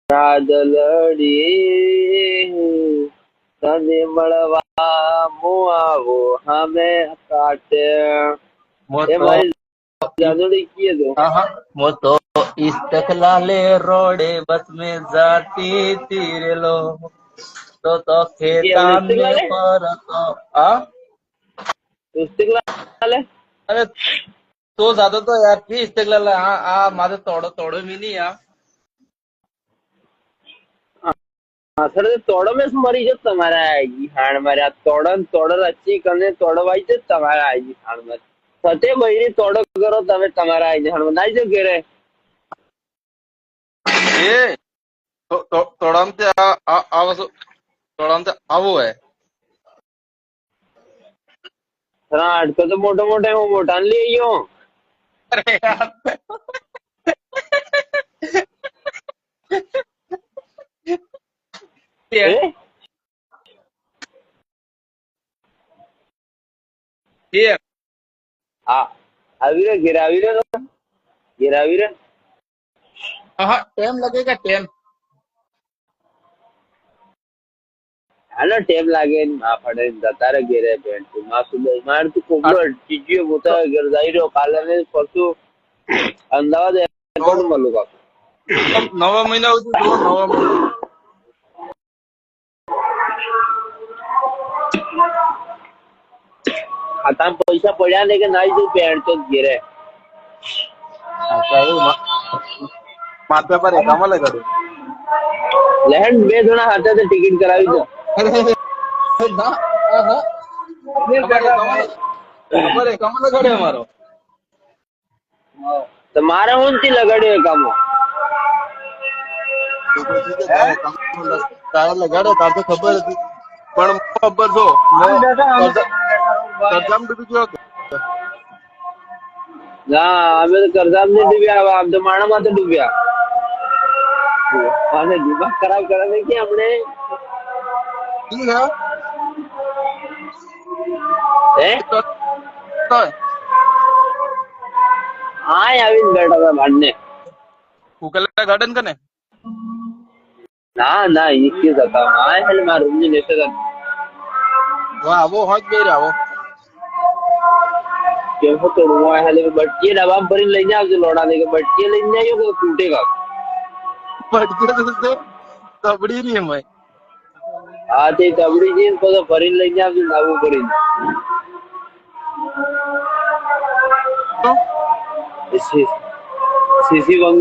રાદલડી તને મળવા હું આવો હમે કાટે એ મારી જાદુડી કી દો वो तो इस्तकलाले रोडे बस में जाती तेरे लो तो खेता में पर तो इस्तिकलाल है अरे तो ज्यादा तो यार की इस्तकलाल माझं तोडो मी नहीं यार સર તોડો મેં મરી જત તમારા આઈજી હાણ મારે આ તોડો રચી કને તોડવાઈ જ તમારા આઈજી હાણ મારે સતે બૈરી તોડો કરો તમે તમારા આઈજી હાણ નાઈ જો ઘેરે એ તોડામતે આવો હે હા અટકો તો મોટો મોટો હું મોટા લઈ આવ્યો अरे यार આવી રહ્યો ઘેર આવી રહ્યો ઘેર આવી રહ્યો टेम लगेगा टेम હાલો ટેમ લાગે ના પડે જતા રે ઘેરે બેન તું માં સુબહ માર તું કોબડો ચીજીયો મોટા ઘર જઈ રહ્યો કાલે ને પરસું અમદાવાદ એરપોર્ટ મળું કાક नवा महीना होती तो नवा महीना ખાતામાં પૈસા પડ્યા ને કે નાઈ જવું બેન તો ઘેરે माथे पर कमल करूं લહેણ બે જણા હાથે ટિકિટ કરાવી દો कमल करे हमारो તો મારે હું થી લગાડ્યો એ કામો તારે લગાડો તાર તો ખબર હતી પણ ખબર છો કરજામ ડૂબી ગયો ના અમે તો કરજામ ને ડૂબ્યા આમ તો માણામાં તો ડૂબ્યા અને દિમાગ ખરાબ કરે ને કે આપણે હે હા આવીને બેઠા હતા ભાડને ઉકલા ગાર્ડન કને ના ના એ કે હતા હા એટલે મારા રૂમ ની લેતે હતા વાહ આવો હોજ બે આવો કેમ તો રૂમ આ એટલે બટકી ડબ્બા ભરીને લઈને આવજો લોડા દે કે બટકી લઈને આવ્યો કે તૂટેગા બટકી તો તબડી નહીં મેં હા તે તબડી જઈને તો ભરીને લઈને આવજો નાવું ભરીને સીસી